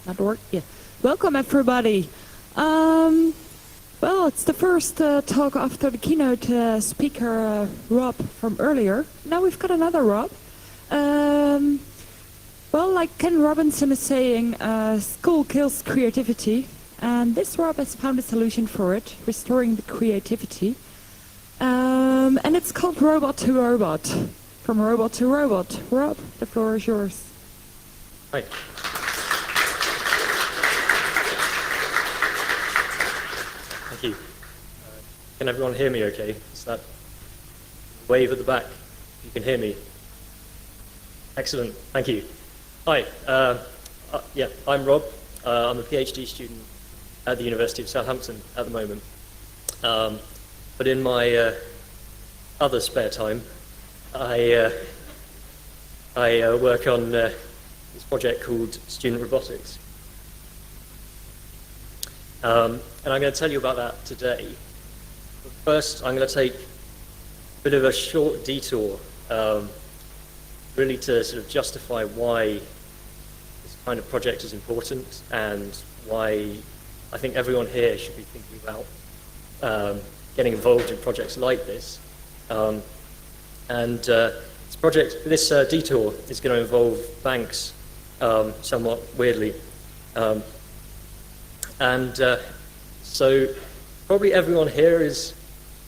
Not work? Yeah. Welcome, everybody. Well, it's the first talk after the keynote speaker, Rob, from earlier. Now we've got another Rob. Well, like Ken Robinson is saying, school kills creativity. And this Rob has found a solution for it, restoring the creativity. And it's called Robot to Robot. From robot to robot. Rob, the floor is yours. Hi. Thank you. Can everyone hear me okay? Is that wave at the back? You can hear me. Excellent. Thank you. Hi. Yeah, I'm Rob. I'm a PhD student at the University of Southampton at the moment. But in my other spare time, I work on this project called Student Robotics. And I'm going to tell you about that today. But first, I'm going to take a bit of a short detour, really to sort of justify why this kind of project is important and why I think everyone here should be thinking about getting involved in projects like this. This detour is going to involve banks, somewhat weirdly. So probably everyone here is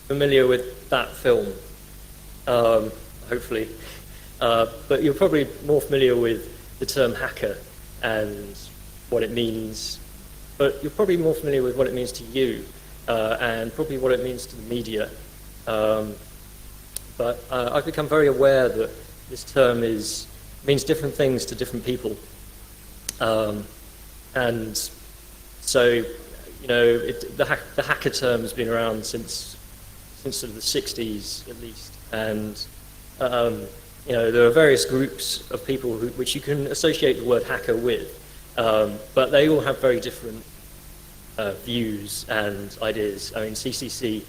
familiar with that film, hopefully. But you're probably more familiar with the term hacker and what it means. But you're probably more familiar with what it means to you and probably what it means to the media. But I've become very aware that this term means different things to different people. And so, you know, the hacker term has been around since sort of the 60s at least. And, you know, there are various groups of people which you can associate the word hacker with. But they all have very different views and ideas. I mean, CCC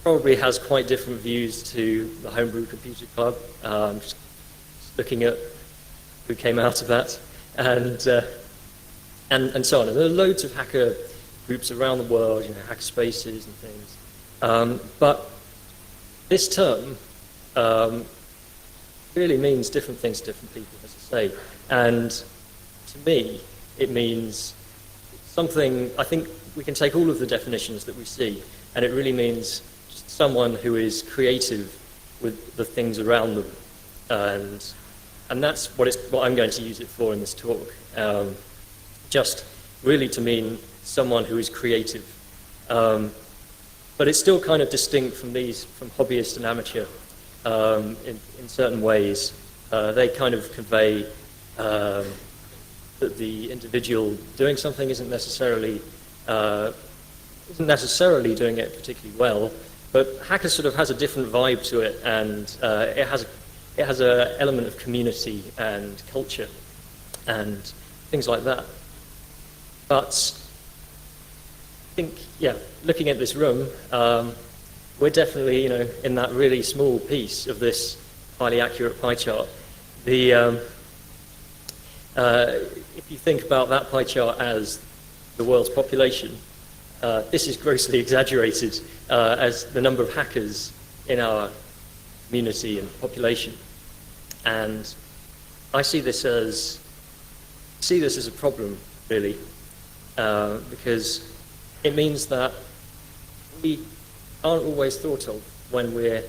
probably has quite different views to the Homebrew Computer Club, just looking at who came out of that, and so on. And there are loads of hacker groups around the world, you know, hackerspaces and things. But this term really means different things to different people, as I say. And to me, it means something. I think we can take all of the definitions that we see, and it really means just someone who is creative with the things around them, and that's what I'm going to use it for in this talk. Just really to mean someone who is creative, but it's still kind of distinct from hobbyist and amateur in certain ways. They kind of convey that the individual doing something isn't necessarily doing it particularly well, but hacker sort of has a different vibe to it, and it has an element of community and culture and things like that. But I think, yeah, looking at this room, we're definitely, you know, in that really small piece of this highly accurate pie chart. If you think about that pie chart as the world's population, this is grossly exaggerated as the number of hackers in our community and population. And I see this as a problem, really, because it means that we aren't always thought of when we're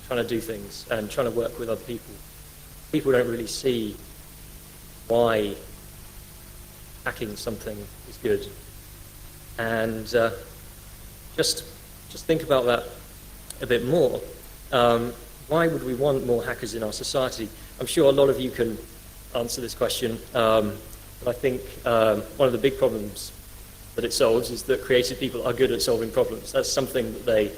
trying to do things and trying to work with other people. People don't really see why hacking something is good. And just think about that a bit more. Why would we want more hackers in our society? I'm sure a lot of you can answer this question, but I think one of the big problems that it solves is that creative people are good at solving problems. That's something that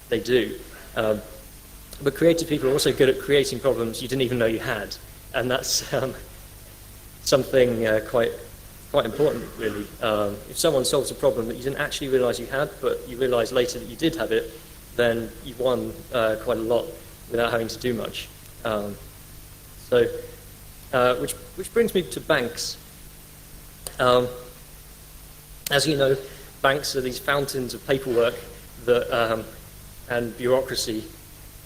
they do. But creative people are also good at creating problems you didn't even know you had, and that's something quite important, really. If someone solves a problem that you didn't actually realize you had, but you realize later that you did have it, then you've won quite a lot without having to do much. Which brings me to banks. As you know, banks are these fountains of paperwork that, and bureaucracy,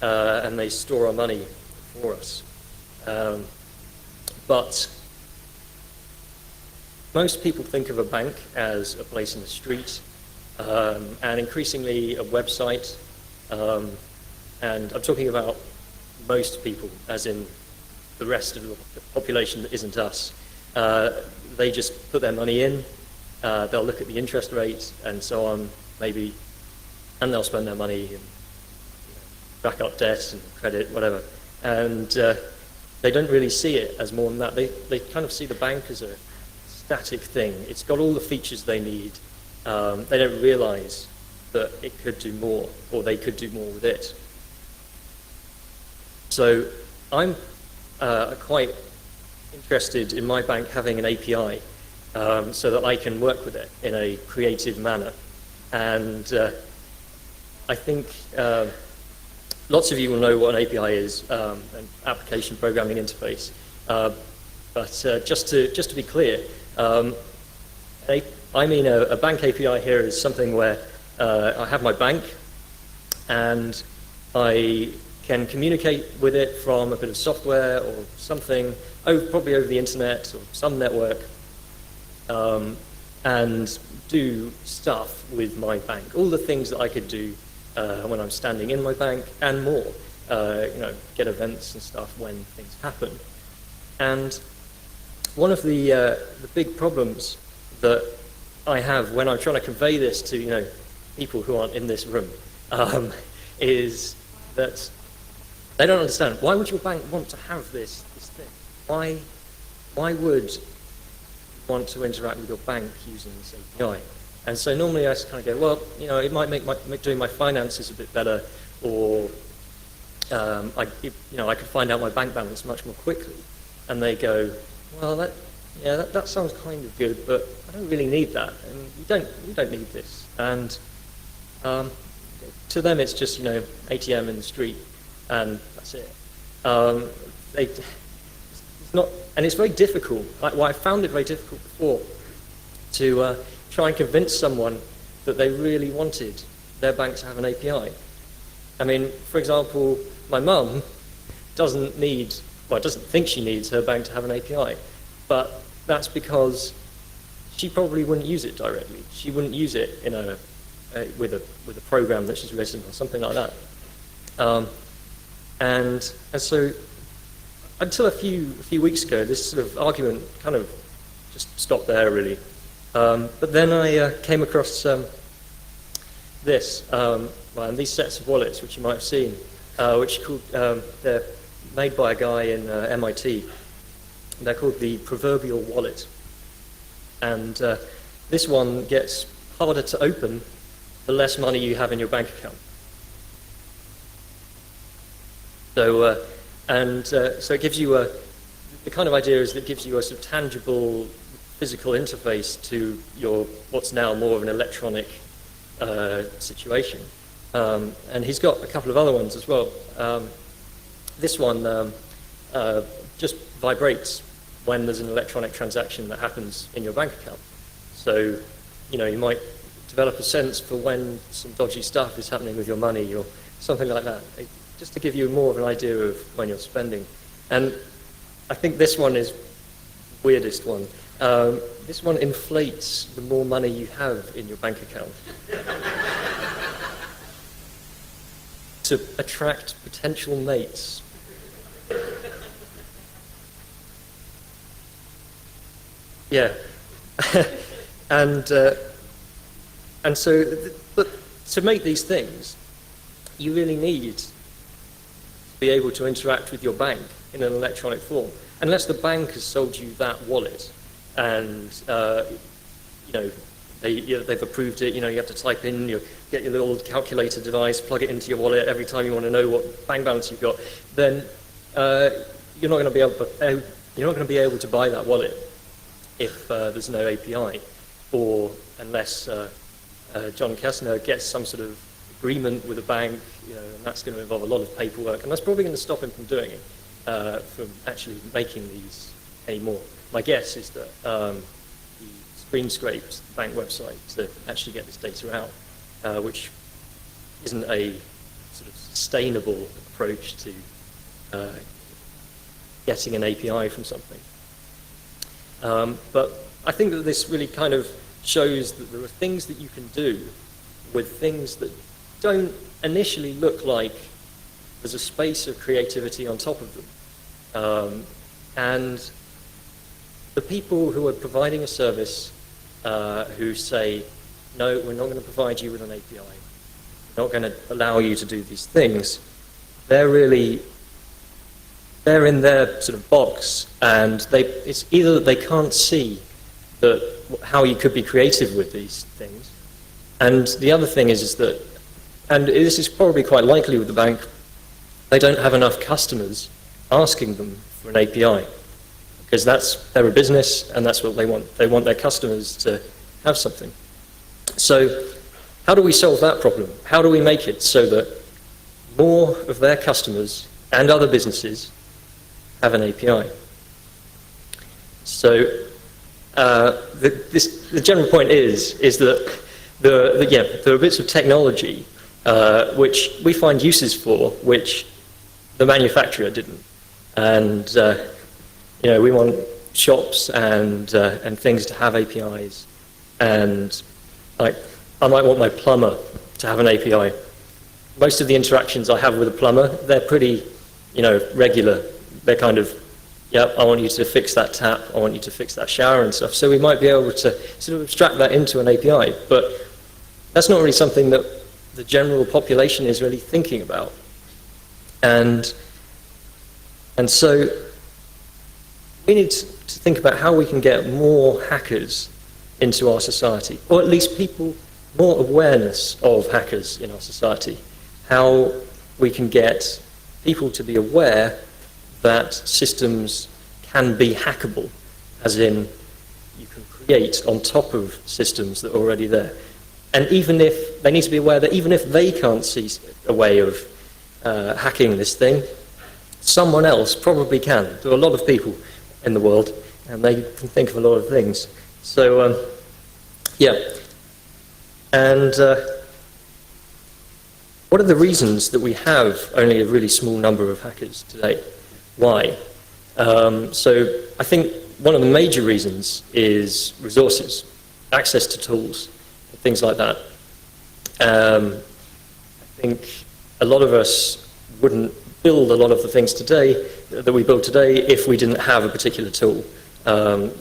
and they store our money for us. But most people think of a bank as a place in the street, and increasingly a website, and I'm talking about most people, as in the rest of the population that isn't us. They just put their money in, they'll look at the interest rates and so on, maybe, and they'll spend their money and rack up debt and credit, whatever. And they don't really see it as more than that. They kind of see the bank as a static thing. It's got all the features they need. They don't realize that it could do more, or they could do more with it. So I'm quite interested in my bank having an API so that I can work with it in a creative manner. And I think lots of you will know what an API is, an application programming interface. But just to be clear, I mean a bank API here is something where I have my bank and I can communicate with it from a bit of software or something, probably over the internet or some network, and do stuff with my bank. All the things that I could do when I'm standing in my bank and more. Get events and stuff when things happen. And one of the big problems that I have when I'm trying to convey this to people who aren't in this room is that they don't understand. Why would your bank want to have this thing? Why would you want to interact with your bank using this API? And so normally I just kind of go, well, it might make doing my finances a bit better, or I could find out my bank balance much more quickly. And they go, well, that sounds kind of good, but I don't really need that, and you don't need this. And to them, it's just ATM in the street, and that's it. It's not, and it's very difficult. I found it very difficult before to try and convince someone that they really wanted their bank to have an API. I mean, for example, my mum doesn't think she needs her bank to have an API, but that's because she probably wouldn't use it directly. She wouldn't use it with a program that she's written or something like that. And so until a few weeks ago, this sort of argument kind of just stopped there, really. But then I came across these sets of wallets, which you might have seen, which are called, they're made by a guy in MIT. They're called the proverbial wallet. And this one gets harder to open the less money you have in your bank account. So, so it gives you the kind of idea is that it gives you a sort of tangible physical interface to what's now more of an electronic situation. And he's got a couple of other ones as well. This one just vibrates when there's an electronic transaction that happens in your bank account. So, you might develop a sense for when some dodgy stuff is happening with your money or something like that, just to give you more of an idea of when you're spending. And I think this one is the weirdest one. This one inflates the more money you have in your bank account to attract potential mates. Yeah. And so, but to make these things, you really need to be able to interact with your bank in an electronic form, unless the bank has sold you that wallet, and they've approved it. You have to type in, get your little calculator device, plug it into your wallet every time you want to know what bank balance you've got. Then you're not going to be able to buy that wallet if there's no API, or unless John Kessner gets some sort of agreement with a bank, and that's going to involve a lot of paperwork, and that's probably going to stop him from doing it, from actually making these anymore. My guess is that screen scraped the bank website to actually get this data out, which isn't a sort of sustainable approach to getting an API from something. But I think that this really kind of shows that there are things that you can do with things that don't initially look like there's a space of creativity on top of them. And the people who are providing a service who say, no, we're not going to provide you with an API, we're not going to allow you to do these things, they're in their sort of box, and it's either that they can't see how you could be creative with these things, and the other thing is that, and this is probably quite likely with the bank, they don't have enough customers asking them for an API, because they're a business and that's what they want. They want their customers to have something. So how do we solve that problem? How do we make it so that more of their customers and other businesses have an API? So the general point is that there are bits of technology which we find uses for, which the manufacturer didn't. And we want shops and things to have APIs. And I might want my plumber to have an API. Most of the interactions I have with a plumber, they're pretty, regular. They're kind of, yeah, I want you to fix that tap, I want you to fix that shower and stuff. So we might be able to sort of abstract that into an API, but that's not really something that the general population is really thinking about. And so we need to think about how we can get more hackers into our society, or at least more awareness of hackers in our society. How we can get people to be aware that systems can be hackable, as in you can create on top of systems that are already there. And even if they need to be aware that even if they can't see a way of hacking this thing, someone else probably can. There are a lot of people in the world, and they can think of a lot of things. So, yeah. And what are the reasons that we have only a really small number of hackers today? Why? So I think one of the major reasons is resources, access to tools, things like that. I think a lot of us wouldn't build a lot of the things today that we build today if we didn't have a particular tool. To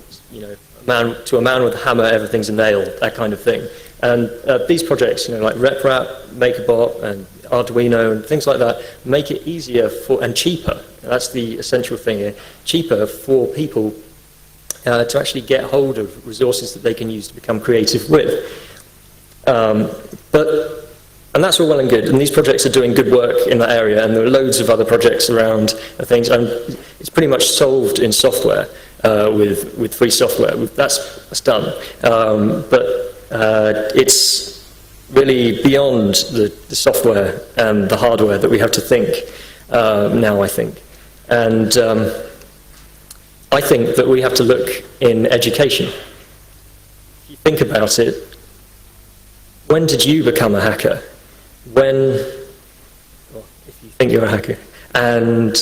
a man with a hammer, everything's a nail, that kind of thing. And these projects, like RepRap, MakerBot, and Arduino, and things like that, make it easier and cheaper. That's the essential thing here. Cheaper for people to actually get hold of resources that they can use to become creative with. And that's all well and good, and these projects are doing good work in that area, and there are loads of other projects around things, and it's pretty much solved in software with free software. That's done. But it's really beyond the software and the hardware that we have to think now, I think. And I think that we have to look in education. If you think about it, when did you become a hacker? If you think you're a hacker. And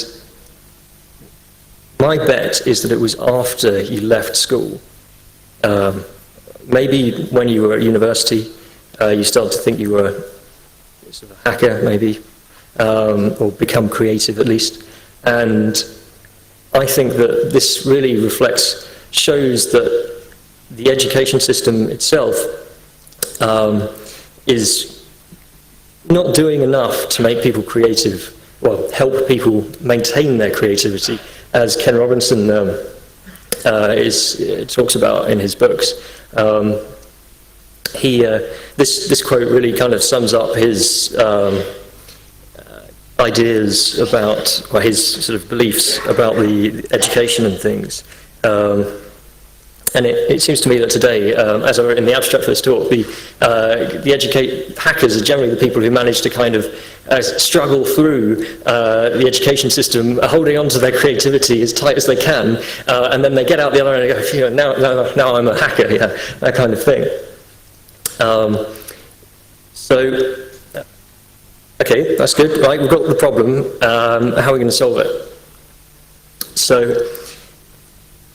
my bet is that it was after you left school. Maybe when you were at university, you started to think you were sort of a hacker, maybe, or become creative at least. And I think that this really shows that the education system itself is not doing enough to make people creative, well, help people maintain their creativity, as Ken Robinson talks about in his books. This quote really kind of sums up his ideas about, his sort of beliefs about the education and things. And it seems to me that today, as I wrote in the abstract for this talk, hackers are generally the people who manage to kind of struggle through the education system, holding on to their creativity as tight as they can, and then they get out the other end and go, now I'm a hacker, yeah, that kind of thing. Okay, that's good, right, we've got the problem, how are we going to solve it? So,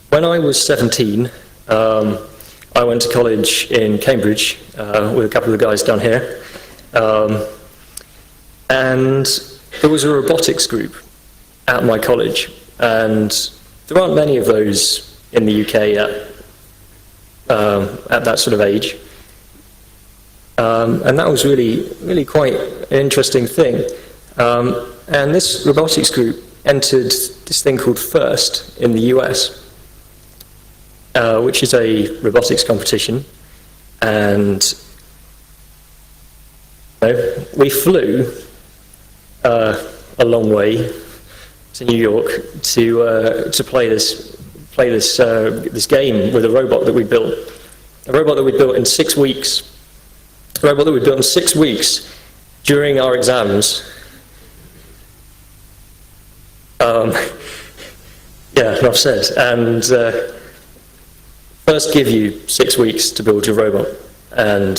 when I was 17, I went to college in Cambridge with a couple of the guys down here, and there was a robotics group at my college, and there aren't many of those in the UK at that sort of age. And that was really quite an interesting thing. And this robotics group entered this thing called FIRST in the US, which is a robotics competition. And we flew a long way to New York to play this game with a robot that we built. A robot that we built in 6 weeks. A robot that we built in 6 weeks during our exams. Yeah, enough said. And first give you 6 weeks to build your robot. And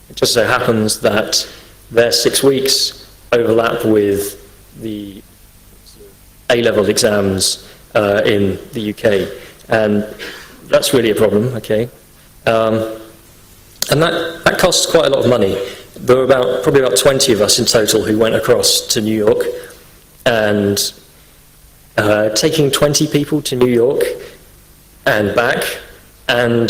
it just so happens that their 6 weeks overlap with the A-level exams in the UK. And that's really a problem, okay? And that costs quite a lot of money. There were probably about 20 of us in total who went across to New York, and taking 20 people to New York and back, and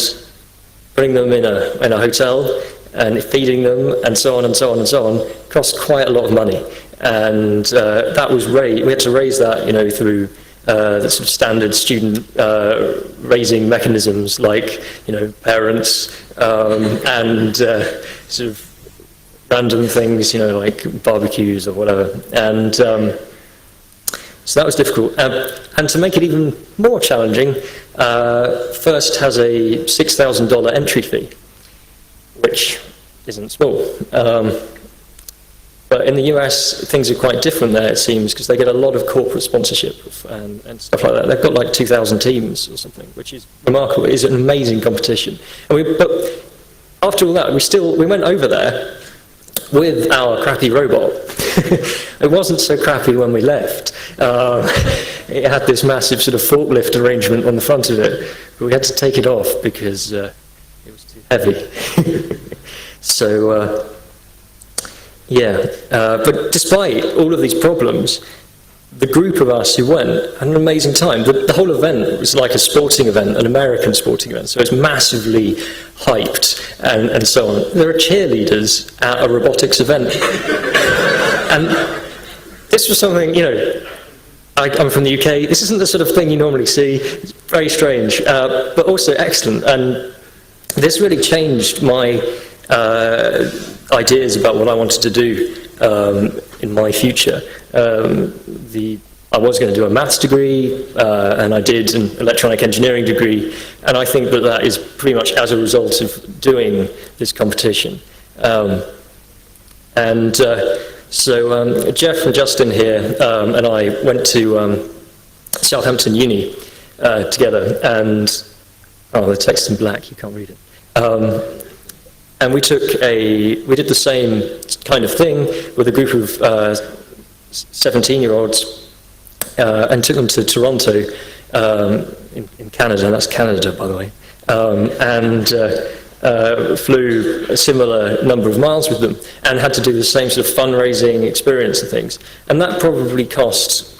putting them in a hotel and feeding them, and so on and so on and so on, cost quite a lot of money. And that was we had to raise that, through the sort of standard student raising mechanisms, like parents and sort of random things, like barbecues or whatever. And so that was difficult. And to make it even more challenging, FIRST has a $6,000 entry fee, which isn't small. But in the US, things are quite different there, it seems, because they get a lot of corporate sponsorship and stuff like that. They've got like 2,000 teams or something, which is remarkable. It is an amazing competition. But after all that, we went over there with our crappy robot. It wasn't so crappy when we left. It had this massive sort of forklift arrangement on the front of it, but we had to take it off because it was too heavy. So, but despite all of these problems, the group of us who went had an amazing time. The whole event was like a sporting event, an American sporting event, so it's massively hyped and so on. There are cheerleaders at a robotics event. And this was something, I'm from the UK, this isn't the sort of thing you normally see. It's very strange, but also excellent. And this really changed my ideas about what I wanted to do in my future. I was going to do a maths degree, and I did an electronic engineering degree, and I think that is pretty much as a result of doing this competition. So Jeff and Justin here and I went to Southampton Uni together, and the text in black, you can't read it. And we did the same kind of thing with a group of 17-year-olds and took them to Toronto in Canada, and that's Canada, by the way, and flew a similar number of miles with them and had to do the same sort of fundraising experience and things. And that probably cost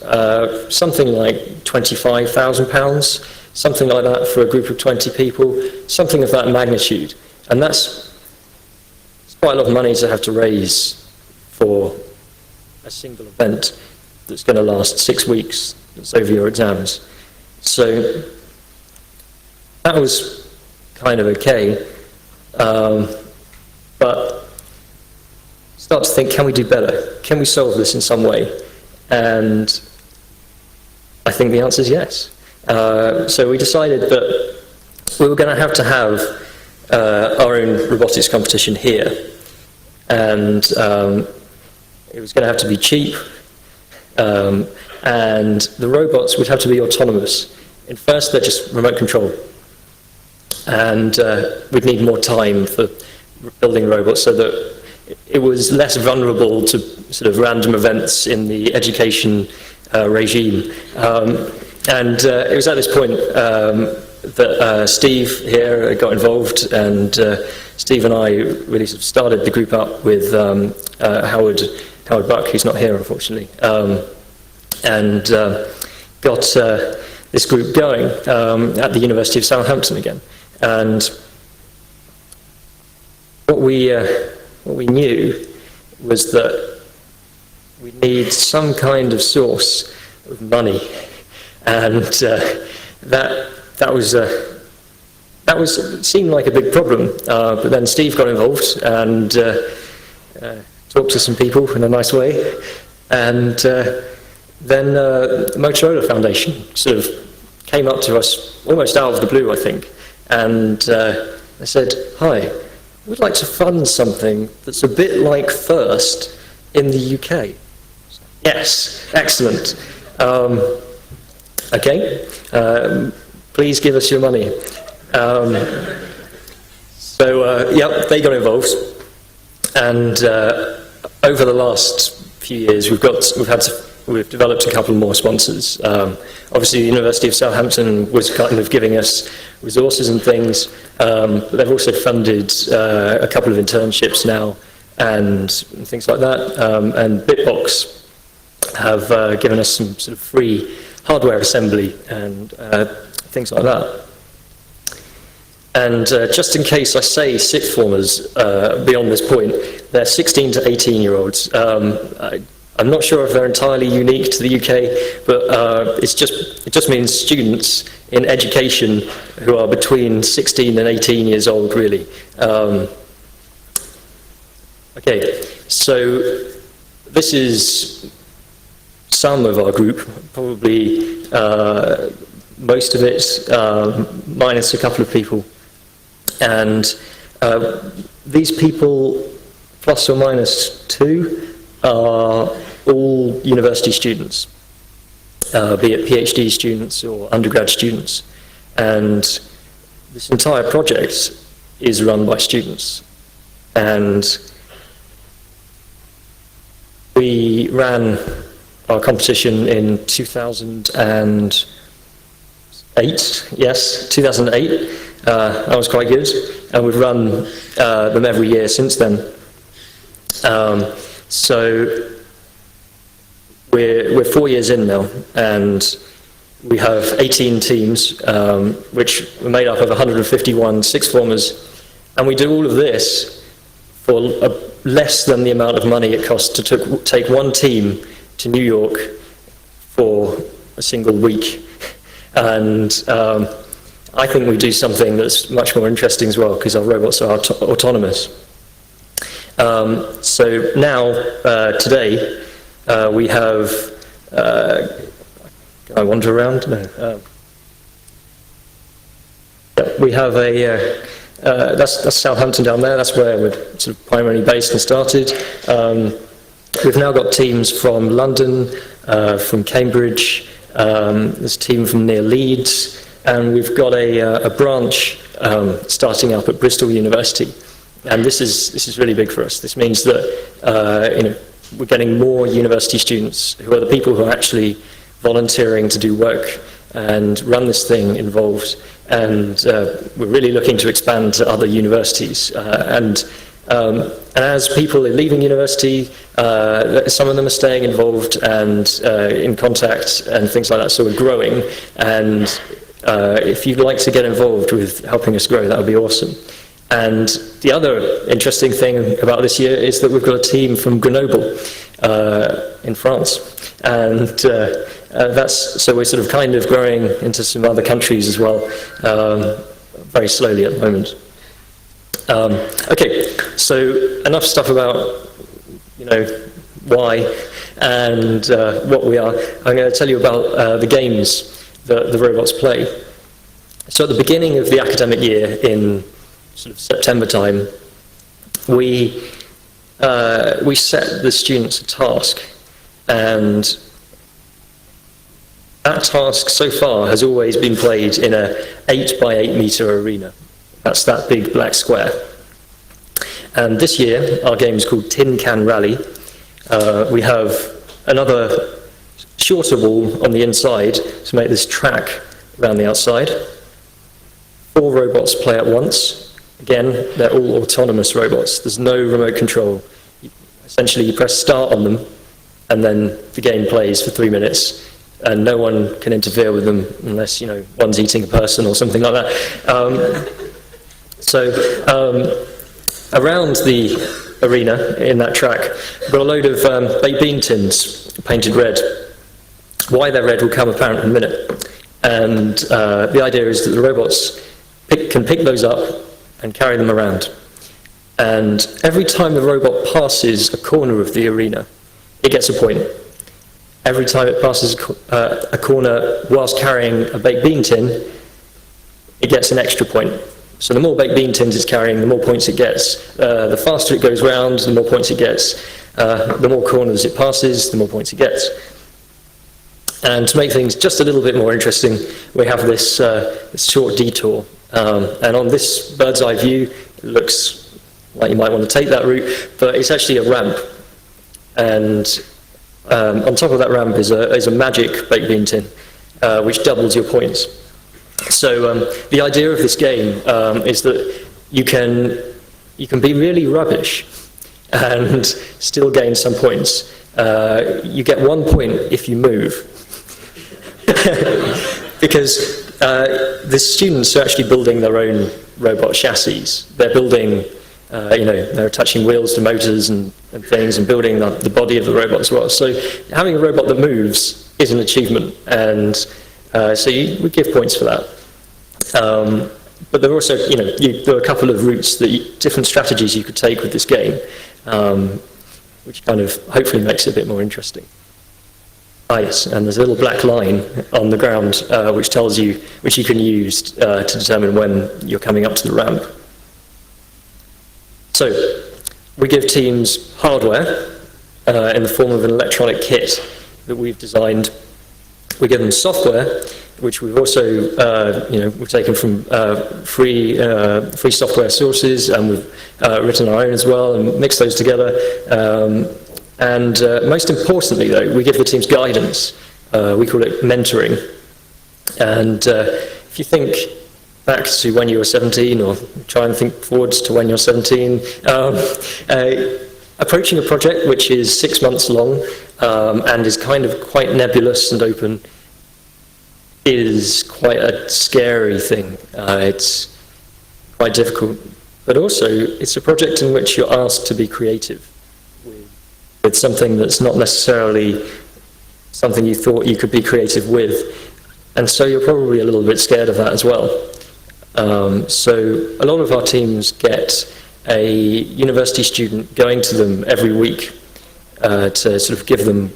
something like £25,000, something like that for a group of 20 people, something of that magnitude. And that's quite a lot of money to have to raise for a single event that's going to last 6 weeks, that's over your exams. So that was kind of okay, but start to think, can we do better? Can we solve this in some way? And I think the answer is yes. So we decided that we were going to have our own robotics competition here, and it was going to have to be cheap, and the robots would have to be autonomous. And first, they're just remote control, and we'd need more time for building robots so that it was less vulnerable to sort of random events in the education regime. And it was at this point that Steve here got involved, and Steve and I really sort of started the group up with Howard Buck, who's not here unfortunately, and got this group going at the University of Southampton again. And what we knew was that we need some kind of source of money, and that seemed like a big problem. But then Steve got involved and talked to some people in a nice way, and then the Motorola Foundation sort of came up to us almost out of the blue, I think, and they said, "Hi, we'd like to fund something that's a bit like FIRST in the UK." Yes, excellent. Okay, please give us your money. Yeah, they got involved, and over the last few years, we've developed a couple more sponsors. Obviously, the University of Southampton was kind of giving us resources and things, but they've also funded a couple of internships now and things like that. And Bitbox have given us some sort of free hardware assembly and things like that. And just in case I say sixth formers beyond this point, they're 16 to 18-year-olds. I'm not sure if they're entirely unique to the UK, but it just means students in education who are between 16 and 18 years old, really. Okay, so this is some of our group, probably most of it, minus a couple of people. And these people, plus or minus two, are all university students, be it PhD students or undergrad students. And this entire project is run by students. And we ran our competition in 2008, yes, 2008. That was quite good, and we've run them every year since then. So we're 4 years in now, and we have 18 teams, which are made up of 151 sixth formers, and we do all of this for less than the amount of money it costs to take one team to New York for a single week. And I think we do something that's much more interesting as well, because our robots are autonomous. So now, today, we have, can I wander around? No. We have that's Southampton down there, that's where we're sort of primarily based and started. We've now got teams from London, from Cambridge, there's a team from near Leeds, and we've got a branch starting up at Bristol University. And this is really big for us. This means that we're getting more university students who are the people who are actually volunteering to do work and run this thing involved. And we're really looking to expand to other universities. And as people are leaving university, some of them are staying involved and in contact and things like that. So we're growing. And if you'd like to get involved with helping us grow, that would be awesome. And the other interesting thing about this year is that we've got a team from Grenoble in France. And so we're sort of kind of growing into some other countries as well, very slowly at the moment. Okay, so enough stuff about, why and what we are. I'm going to tell you about the games that the robots play. So at the beginning of the academic year, in sort of September time, we set the students a task, and that task so far has always been played in a 8 by 8 meter arena. That's that big black square. And this year, our game is called Tin Can Rally. We have another shorter wall on the inside to make this track around the outside. 4 robots play at once. Again, they're all autonomous robots. There's no remote control. Essentially, you press start on them, and then the game plays for 3 minutes, and no one can interfere with them unless, you know, one's eating a person or something like that. Around the arena in that track, we've got a load of baked bean tins painted red. Why they're red will come apparent in a minute. And the idea is that the robots can pick those up and carry them around. And every time the robot passes a corner of the arena, it gets a point. Every time it passes a corner whilst carrying a baked bean tin, it gets an extra point. So the more baked bean tins it's carrying, the more points it gets. The faster it goes round, the more points it gets. The more corners it passes, the more points it gets. And to make things just a little bit more interesting, we have this short detour. And on this bird's eye view, it looks like you might want to take that route, but it's actually a ramp. And on top of that ramp is a magic baked bean tin, which doubles your points. So the idea of this game is that you can be really rubbish and still gain some points. You get 1 point if you move. Because the students are actually building their own robot chassis. They're building, they're attaching wheels to motors and things, and building the body of the robot as well. So having a robot that moves is an achievement, and so we give points for that. But there are also, there are a couple of routes, different strategies you could take with this game, which kind of hopefully makes it a bit more interesting. Ah, yes, and there's a little black line on the ground which you can use to determine when you're coming up to the ramp. So we give teams hardware in the form of an electronic kit that we've designed. We give them software, which we've also we've taken from free software sources, and we've written our own as well and mixed those together. And most importantly, though, we give the teams guidance. We call it mentoring. And if you think back to when you were 17, or try and think forwards to when you're 17, approaching a project which is 6 months long and is kind of quite nebulous and open is quite a scary thing. It's quite difficult. But also, it's a project in which you're asked to be creative with something that's not necessarily something you thought you could be creative with. And so you're probably a little bit scared of that as well. So a lot of our teams get a university student going to them every week to sort of give them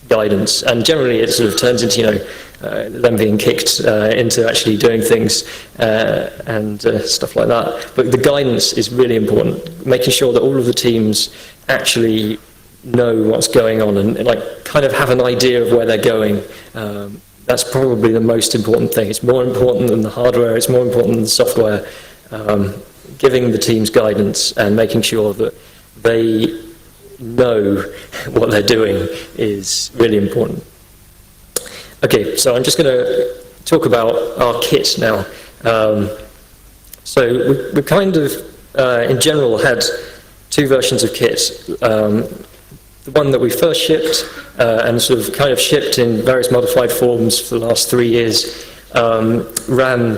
guidance. And generally it sort of turns into, them being kicked into actually doing things and stuff like that. But the guidance is really important, making sure that all of the teams actually know what's going on and kind of have an idea of where they're going. That's probably the most important thing. It's more important than the hardware, it's more important than the software. Giving the teams guidance and making sure that they know what they're doing is really important. Okay, so I'm just going to talk about our kit now. So we've kind of, in general, had 2 versions of kit. The one that we first shipped and sort of kind of shipped in various modified forms for the last 3 years ran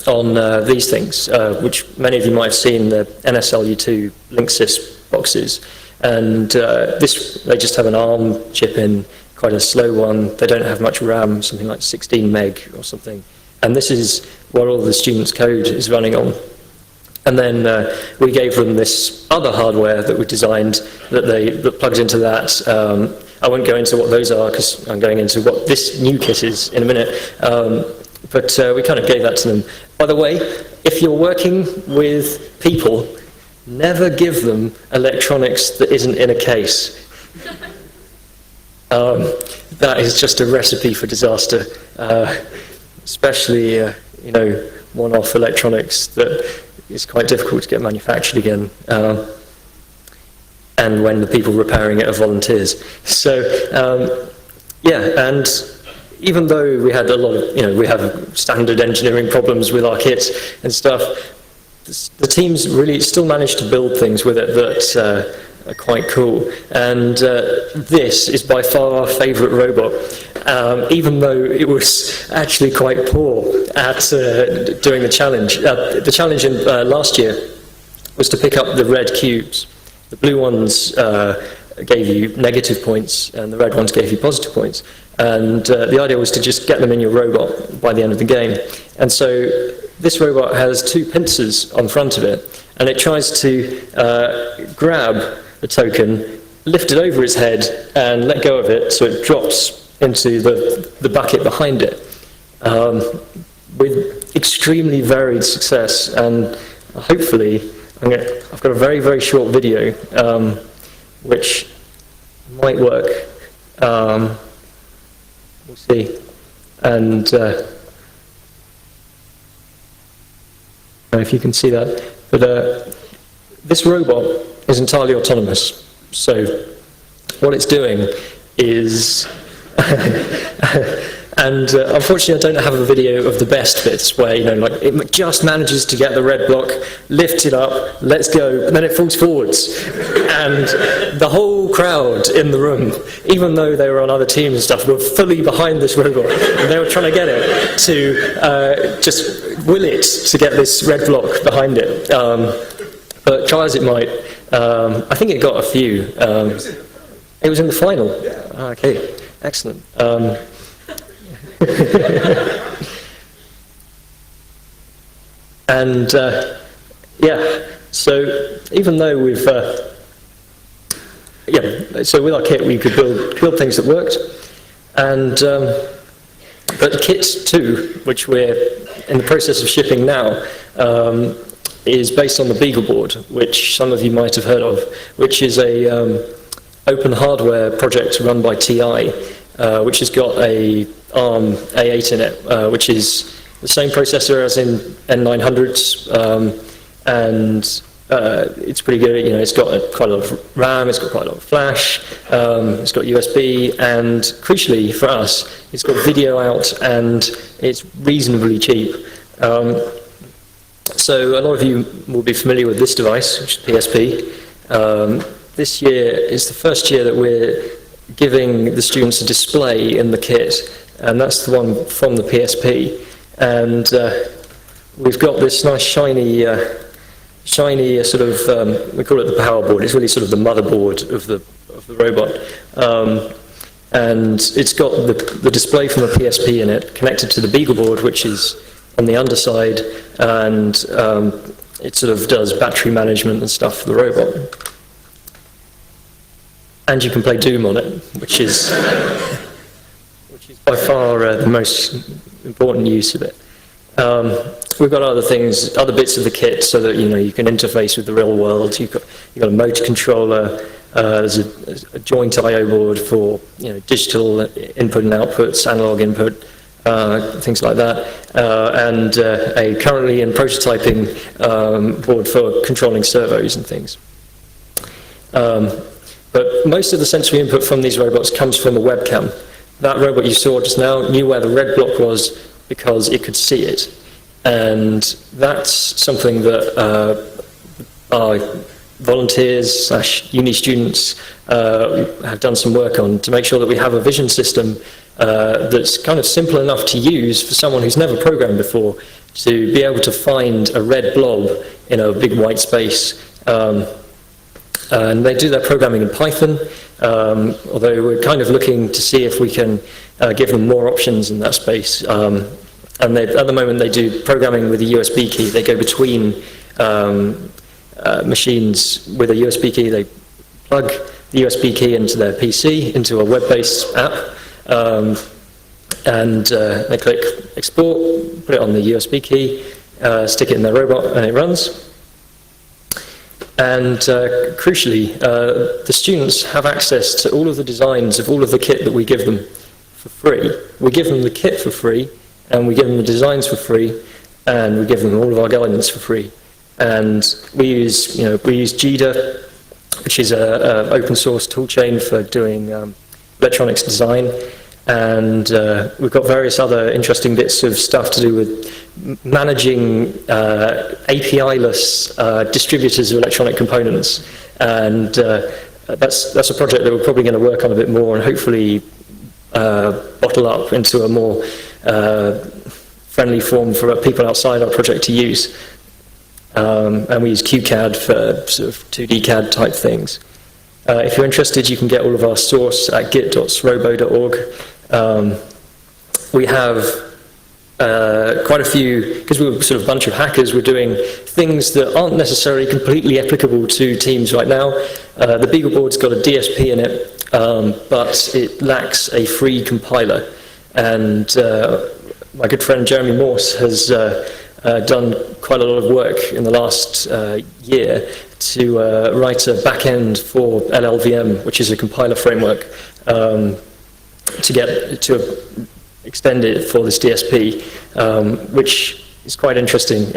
on these things, which many of you might have seen, the NSLU2 Linksys boxes. And they just have an ARM chip in, quite a slow one. They don't have much RAM, something like 16 meg or something. And this is what all the students' code is running on. And then we gave them this other hardware that we designed that plugs into that. I won't go into what those are because I'm going into what this new kit is in a minute. But we kind of gave that to them. By the way, if you're working with people, never give them electronics that isn't in a case. That is just a recipe for disaster, especially one-off electronics that is quite difficult to get manufactured again, and when the people repairing it are volunteers. So and even though we had a lot of, we have standard engineering problems with our kits and stuff, the teams really still managed to build things with it that are quite cool. And this is by far our favourite robot, even though it was actually quite poor at doing the challenge. The challenge last year was to pick up the red cubes. The blue ones gave you negative points, and the red ones gave you positive points. And the idea was to just get them in your robot by the end of the game. And so this robot has two pincers on the front of it, and it tries to grab the token, lift it over its head, and let go of it so it drops into the bucket behind it, with extremely varied success. And hopefully, I've got a very, very short video which might work. We'll see. And if you can see that. But this robot is entirely autonomous. So what it's doing is and unfortunately I don't have a video of the best bits where it just manages to get the red block, lifts it up, lets go, and then it falls forwards. And the whole crowd in the room, even though they were on other teams and stuff, were fully behind this robot, and they were trying to get it to just will it to get this red block behind it. But try as it might, I think it got a few. It was in the final. Okay, excellent. And so even though we've so with our kit we could build things that worked, and but kit 2, which we're in the process of shipping now, is based on the BeagleBoard, which some of you might have heard of, which is a open hardware project run by TI, which has got a ARM A8 in it, which is the same processor as in N900s, and it's pretty good. It's got quite a lot of RAM, it's got quite a lot of flash, it's got USB, and crucially for us, it's got video out, and it's reasonably cheap. So a lot of you will be familiar with this device, which is PSP. This year is the first year that we're giving the students a display in the kit, and that's the one from the PSP. And we've got this nice shiny sort of, we call it the power board. It's really sort of the motherboard of the robot. And it's got the display from the PSP in it, connected to the BeagleBoard, which is on the underside, and it sort of does battery management and stuff for the robot. And you can play Doom on it, which is by far the most important use of it. We've got other things, other bits of the kit, so that you can interface with the real world. You've got a motor controller. There's a joint I/O board for digital input and outputs, analog input, things like that, and a currently in prototyping board for controlling servos and things. But most of the sensory input from these robots comes from a webcam. That robot you saw just now knew where the red block was because it could see it. And that's something that our volunteers / uni students have done some work on to make sure that we have a vision system that's kind of simple enough to use for someone who's never programmed before, to be able to find a red blob in a big white space. And they do their programming in Python, although we're kind of looking to see if we can give them more options in that space. And at the moment they do programming with a USB key. They go between machines with a USB key. They plug the USB key into their PC, into a web-based app, And they click export, put it on the USB key, stick it in their robot, and it runs. And crucially, the students have access to all of the designs of all of the kit that we give them for free. We give them the kit for free, and we give them the designs for free, and we give them all of our guidance for free. And we use GEDA, which is an open source toolchain for doing electronics design. And we've got various other interesting bits of stuff to do with managing API-less distributors of electronic components. And that's a project that we're probably going to work on a bit more and hopefully bottle up into a more friendly form for people outside our project to use. And we use QCAD for sort of 2D CAD type things. If you're interested, you can get all of our source at git.srobo.org. We have quite a few, because we're sort of a bunch of hackers, we're doing things that aren't necessarily completely applicable to teams right now. The BeagleBoard's got a DSP in it, but it lacks a free compiler. And my good friend Jeremy Morse has done quite a lot of work in the last year to write a backend for LLVM, which is a compiler framework, to extend it for this DSP, which is quite interesting.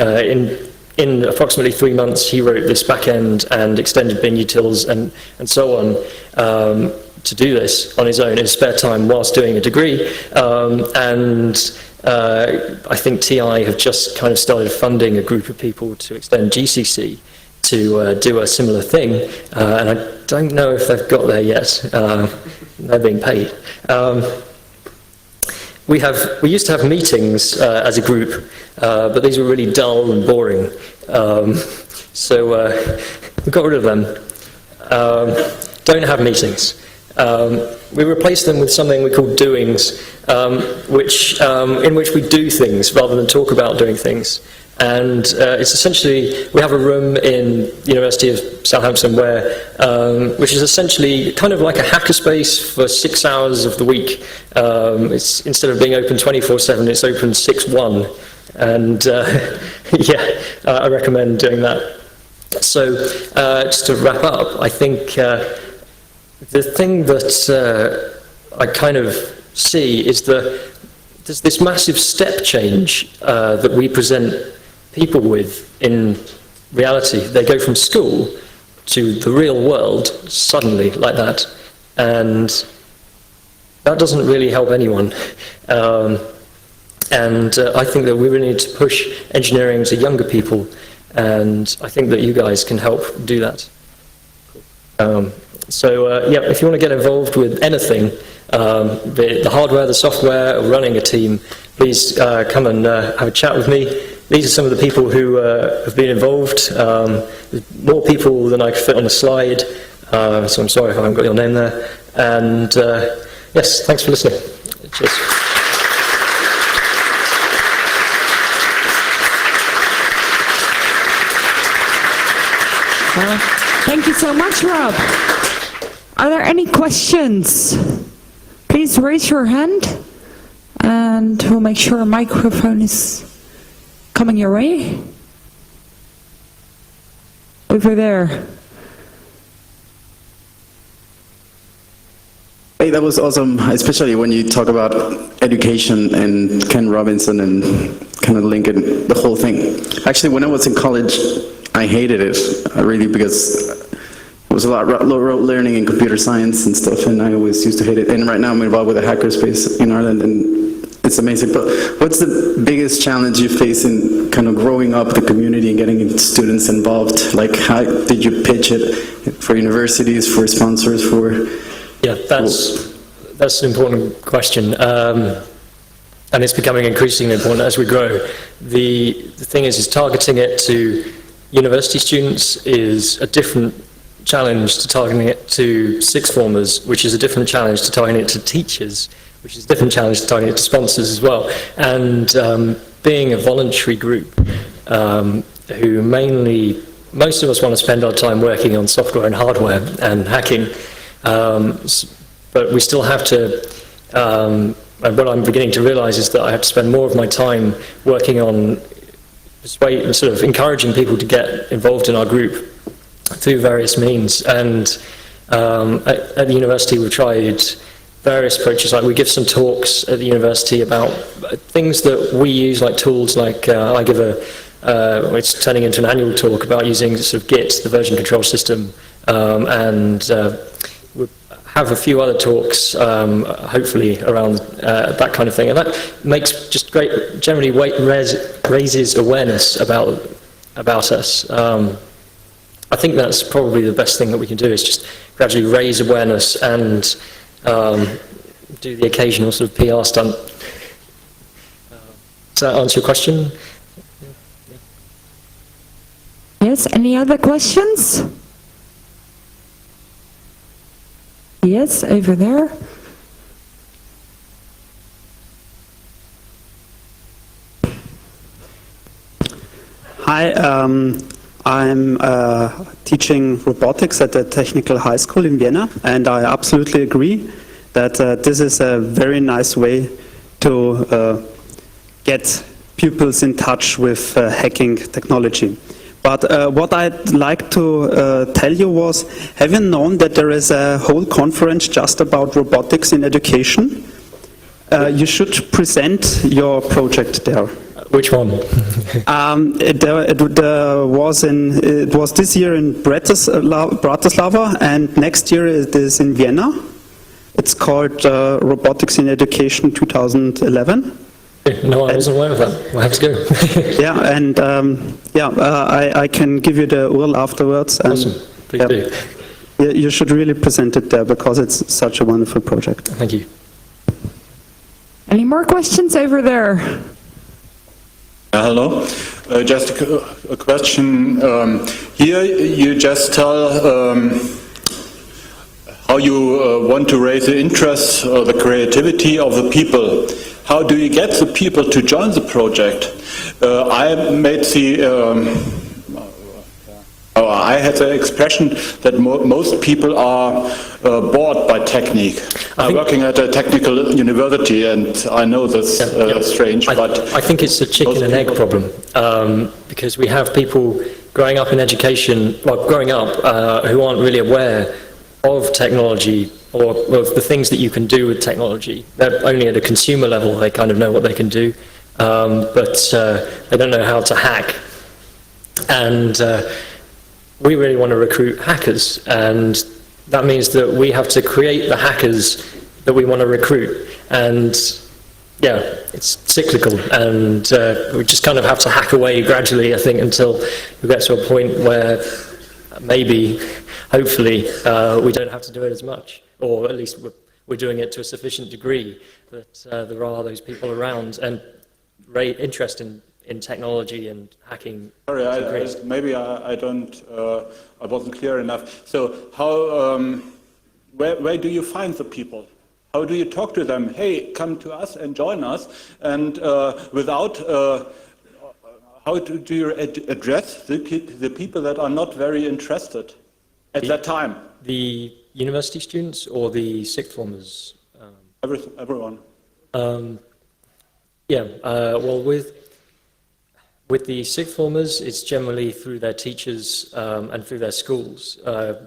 In approximately 3 months, he wrote this backend and extended bin utils and so on to do this on his own in his spare time whilst doing a degree. I think TI have just kind of started funding a group of people to extend GCC to do a similar thing, and I don't know if they've got there yet. They're being paid. We used to have meetings as a group, but these were really dull and boring. So we got rid of them. Don't have meetings. We replaced them with something we call doings, in which we do things rather than talk about doing things. And it's essentially, we have a room in the University of Southampton which is essentially kind of like a hackerspace for 6 hours of the week. It's, instead of being open 24/7, it's open 6/1. And I recommend doing that. So just to wrap up, I think the thing that I kind of see is there's this massive step change that we present people with in reality. They go from school to the real world suddenly like that, and that doesn't really help anyone. I think that we really need to push engineering to younger people, and I think that you guys can help do that. If you want to get involved with anything, the hardware, the software, or running a team, please come and have a chat with me. These are some of the people who have been involved. There's more people than I could fit on the slide, so I'm sorry if I haven't got your name there. And yes, thanks for listening. Cheers. Thank you so much, Rob. Are there any questions? Please raise your hand, and we'll make sure a microphone is coming your way. Over there. Hey, that was awesome, especially when you talk about education and Ken Robinson and kind of linking the whole thing. Actually, when I was in college, I hated it, really, because it was a lot of rote learning in computer science and stuff, and I always used to hate it. And right now I'm involved with a hackerspace in Ireland, and it's amazing. But what's the biggest challenge you face in kind of growing up the community and getting students involved? Like, how did you pitch it for universities, for sponsors, for... Yeah, that's an important question. And it's becoming increasingly important as we grow. The thing is targeting it to university students is a different challenge to targeting it to sixth formers, which is a different challenge to targeting it to teachers, which is a different challenge to targeting it to sponsors as well. And being a voluntary group who most of us want to spend our time working on software and hardware and hacking, but we still have to and what I'm beginning to realize is that I have to spend more of my time working on sort of encouraging people to get involved in our group through various means. And at the university, we've tried various approaches. Like, we give some talks at the university about things that we use, like tools, like I give it's turning into an annual talk about using sort of Git, the version control system, and we have a few other talks, hopefully, around that kind of thing. And that makes just great, generally raises awareness about us. I think that's probably the best thing that we can do, is just gradually raise awareness and do the occasional sort of PR stunt. Does that answer your question? Yes, any other questions? Yes, over there. Hi, I'm teaching robotics at the Technical High School in Vienna, and I absolutely agree that this is a very nice way to get pupils in touch with hacking technology. But what I'd like to tell you was, have you known that there is a whole conference just about robotics in education? You should present your project there. Which one? It was this year in Bratislava, and next year it is in Vienna. It's called Robotics in Education 2011. No, I wasn't aware of that. We'll have to go. Yeah, and I can give you the URL afterwards. And, awesome. Please do. Yeah, you should really present it there because it's such a wonderful project. Thank you. Any more questions over there? Hello. Just a question. Here you just tell how you want to raise the interest or the creativity of the people. How do you get the people to join the project? I had the expression that most people are bored by technique. I'm working at a technical university, and I know that's strange, but I think it's a chicken and egg problem, because we have people growing up in education, who aren't really aware of technology or of the things that you can do with technology. They're only at a consumer level, they kind of know what they can do, but they don't know how to hack. And we really want to recruit hackers, and that means that we have to create the hackers that we want to recruit. And yeah, it's cyclical, and we just kind of have to hack away gradually, I think, until we get to a point where maybe, hopefully, we don't have to do it as much, or at least we're doing it to a sufficient degree that there are those people around and interest in technology and hacking. Sorry, maybe I wasn't clear enough. So how, where do you find the people? How do you talk to them? Hey, come to us and join us. And how do you address the people that are not very interested at that time? The university students or the sixth formers? Everyone. Well, with the sixth formers, it's generally through their teachers and through their schools.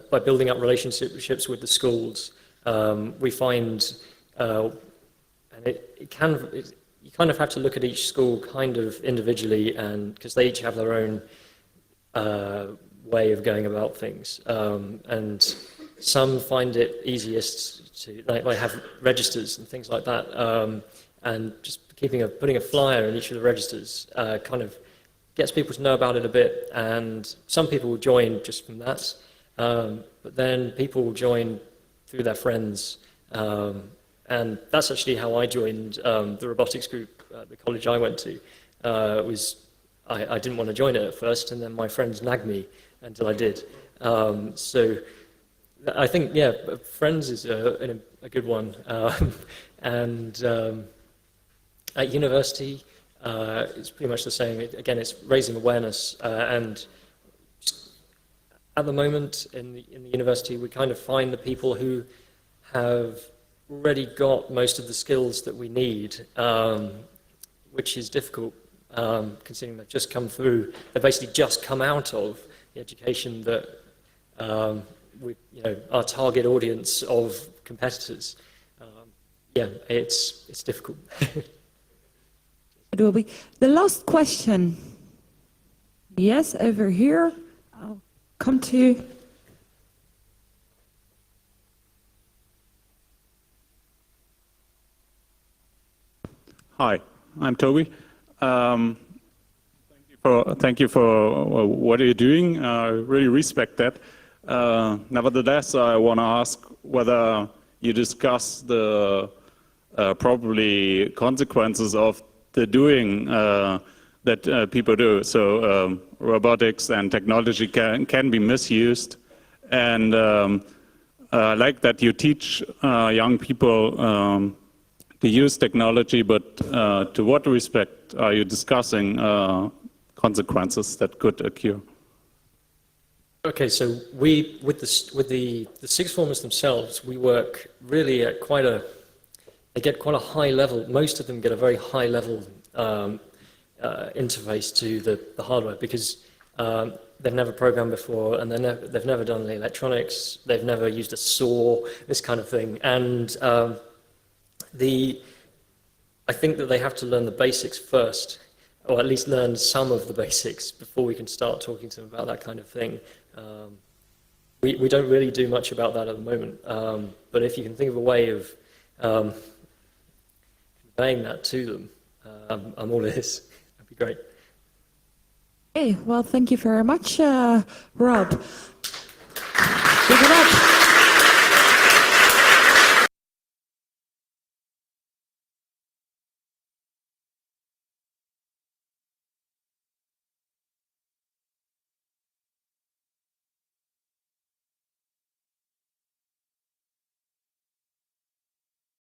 By building up relationships with the schools, we find, and you kind of have to look at each school kind of individually, and because they each have their own way of going about things, and some find it easiest to like have registers and things like that, and just putting a flyer in each of the registers kind of gets people to know about it a bit, and some people will join just from that, but then people will join through their friends, and that's actually how I joined the robotics group at the college I went to. I didn't want to join it at first, and then my friends nagged me until I did. So I think, friends is a good one, and at university, it's pretty much the same. Again, it's raising awareness, and at the moment in the university, we kind of find the people who have already got most of the skills that we need, which is difficult, considering they've just come through, they've basically just come out of the education that our target audience of competitors. Yeah, it's difficult. It will be the last question. Yes, over here. I'll come to you. Hi, I'm Toby. Thank you for what you're doing. I really respect that. Nevertheless, I want to ask whether you discuss the probably consequences of the doing that people do. So robotics and technology can be misused, and I like that you teach young people to use technology, but to what respect are you discussing consequences that could occur? Okay, so with the sixth formers themselves, we work really at they get quite a high level. Most of them get a very high level interface to the hardware, because they've never programmed before, and they've never done the electronics, they've never used a saw, this kind of thing. And I think that they have to learn the basics first, or at least learn some of the basics before we can start talking to them about that kind of thing. We don't really do much about that at the moment, but if you can think of a way of conveying that to them, I'm all ears. That'd be great. Hey, well, thank you very much, Rob. Give it up.